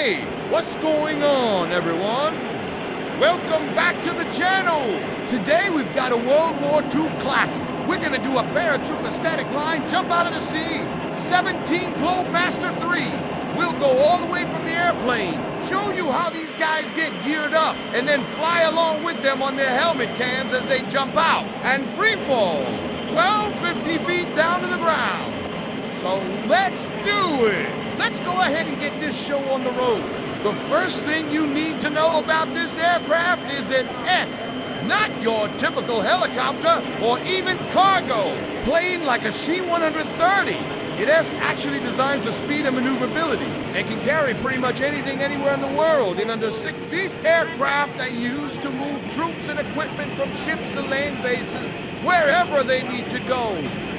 Hey, what's going on, everyone? Welcome back to the channel. Today we've got a World War II classic. We're gonna do a paratrooper static line jump out of the C-17 Globemaster III. We'll go all the way from the airplane, show you how these guys get geared up, and then fly along with them on their helmet cams as they jump out, and free fall 1250 feet down to the ground. So let's do it. Let's go ahead and get this show on the road. The first thing you need to know about this aircraft is an S, not your typical helicopter or even cargo plane like a C-130. It is actually designed for speed and maneuverability and can carry pretty much anything anywhere in the world in under 6. These aircraft are used to move troops and equipment from ships to land bases wherever they need to go.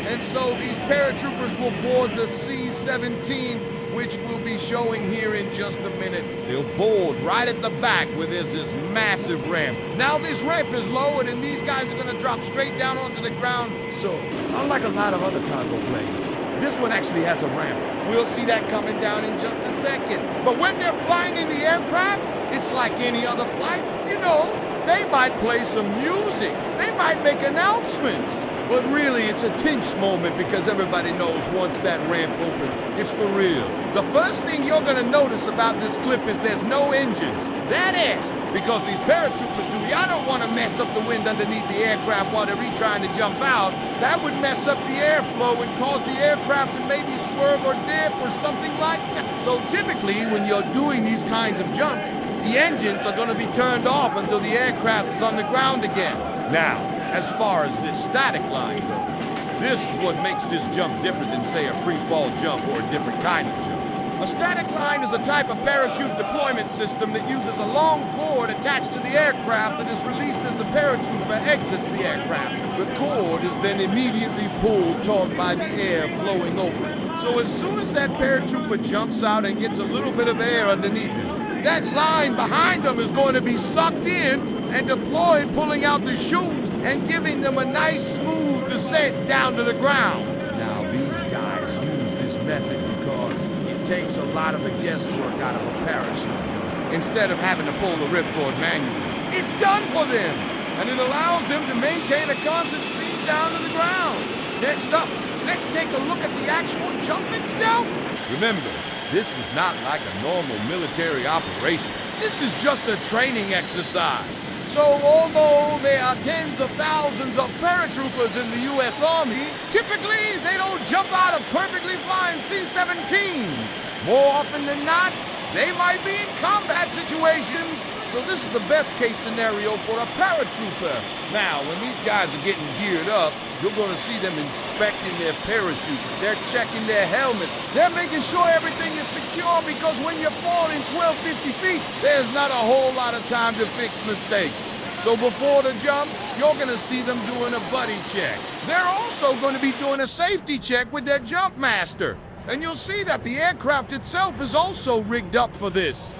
And so these paratroopers will board the C-17, which we'll be showing here in just a minute. They'll board right at the back where there's this massive ramp. Now this ramp is lowered and these guys are gonna drop straight down onto the ground. So, unlike a lot of other cargo planes, this one actually has a ramp. We'll see that coming down in just a second. But when they're flying in the aircraft, it's like any other flight. You know, they might play some music. They might make announcements. But really, it's a tense moment because everybody knows once that ramp opens, it's for real. The first thing you're gonna notice about this clip is there's no engines. That is because these paratroopers do. Y'all don't want to mess up the wind underneath the aircraft while they're trying to jump out. That would mess up the airflow and cause the aircraft to maybe swerve or dip or something like that. So typically, when you're doing these kinds of jumps, the engines are gonna be turned off until the aircraft is on the ground again. Now, as far as this static line goes, this is what makes this jump different than, say, a free fall jump or a different kind of jump. A static line is a type of parachute deployment system that uses a long cord attached to the aircraft that is released as the paratrooper exits the aircraft. The cord is then immediately pulled taut by the air flowing over it. So as soon as that paratrooper jumps out and gets a little bit of air underneath him, that line behind them is going to be sucked in and deployed, pulling out the chute and giving them a nice smooth descent down to the ground. Now these guys use this method because it takes a lot of the guesswork out of a parachute jump. Instead of having to pull the ripcord manually, it's done for them, and it allows them to maintain a constant speed down to the ground. Next up, let's take a look at the actual jump itself. Remember, this is not like a normal military operation. This is just a training exercise. So although there are tens of thousands of paratroopers in the U.S. Army, typically they don't jump out of perfectly flying C-17. More often than not, they might be in combat situations. So this is the best case scenario for a paratrooper. Now, when these guys are getting geared up, you're going to see them inspecting their parachutes. They're checking their helmets. They're making sure everything is secure because when you're falling 1250 feet, there's not a whole lot of time to fix mistakes. So before the jump, you're going to see them doing a buddy check. They're also going to be doing a safety check with their jump master. And you'll see that the aircraft itself is also rigged up for this.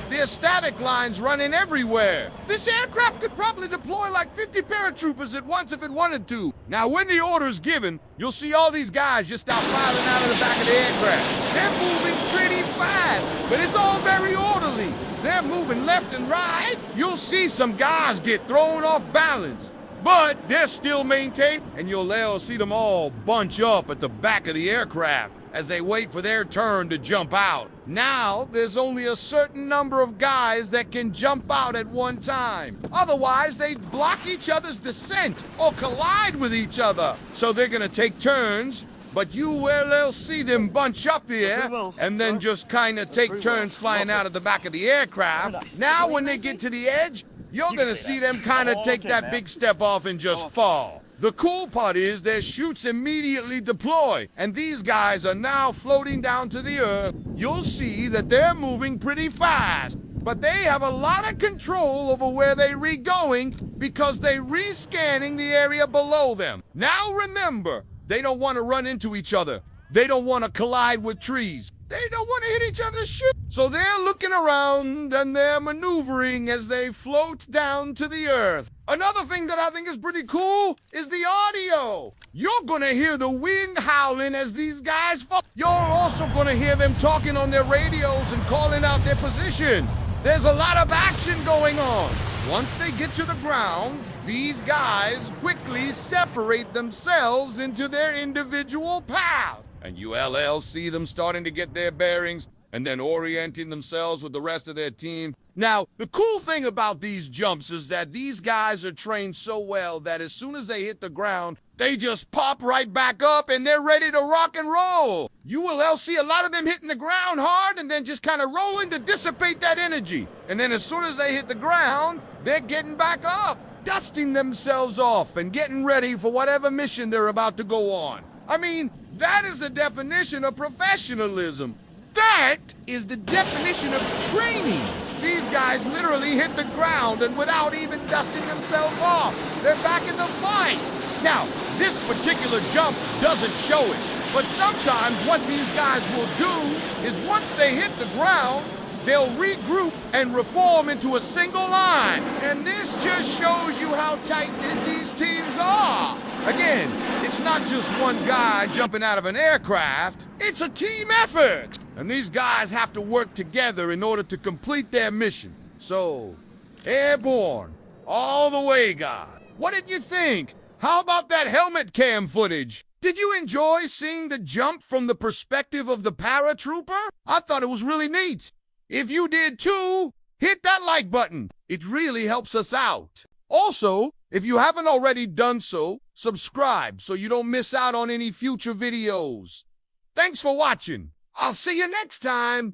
There's static lines running everywhere. This aircraft could probably deploy like 50 paratroopers at once if it wanted to. Now, when the order's given, you'll see all these guys just start filing out of the back of the aircraft. They're moving pretty fast, but it's all very orderly. They're moving left and right. You'll see some guys get thrown off balance, but they're still maintained, and you'll see them all bunch up at the back of the aircraft as they wait for their turn to jump out. Now, there's only a certain number of guys that can jump out at one time. Otherwise, they'd block each other's descent or collide with each other. So they're gonna take turns, but you will see them bunch up here and then just kind of take turns flying out of the back of the aircraft. Now, when they get to the edge, you're gonna see them kind of take that big step off and just fall. The cool part is their chutes immediately deploy, and these guys are now floating down to the earth. You'll see that they're moving pretty fast, but they have a lot of control over where they re-going because they're re-scanning the area below them. Now remember, they don't want to run into each other. They don't want to collide with trees. They don't want to hit each other's chute. So they're looking around and they're maneuvering as they float down to the earth. Another thing that I think is pretty cool is the audio. You're gonna hear the wind howling as these guys fall. You're also gonna hear them talking on their radios and calling out their position. There's a lot of action going on. Once they get to the ground, these guys quickly separate themselves into their individual paths. And you see them starting to get their bearings and then orienting themselves with the rest of their team. Now, the cool thing about these jumps is that these guys are trained so well that as soon as they hit the ground, they just pop right back up and they're ready to rock and roll. You will see a lot of them hitting the ground hard and then just kind of rolling to dissipate that energy. And then as soon as they hit the ground, they're getting back up, dusting themselves off and getting ready for whatever mission they're about to go on. I mean, that is the definition of professionalism. That is the definition of training. These guys literally hit the ground and without even dusting themselves off, they're back in the fight. Now, this particular jump doesn't show it, but sometimes what these guys will do is once they hit the ground, they'll regroup and reform into a single line. And this just shows you how tight-knit these teams are. Again, it's not just one guy jumping out of an aircraft, it's a team effort. And these guys have to work together in order to complete their mission. So, Airborne, all the way, guys. What did you think? How about that helmet cam footage? Did you enjoy seeing the jump from the perspective of the paratrooper? I thought it was really neat. If you did too, hit that like button. It really helps us out. Also, if you haven't already done so, subscribe so you don't miss out on any future videos. Thanks for watching. I'll see you next time.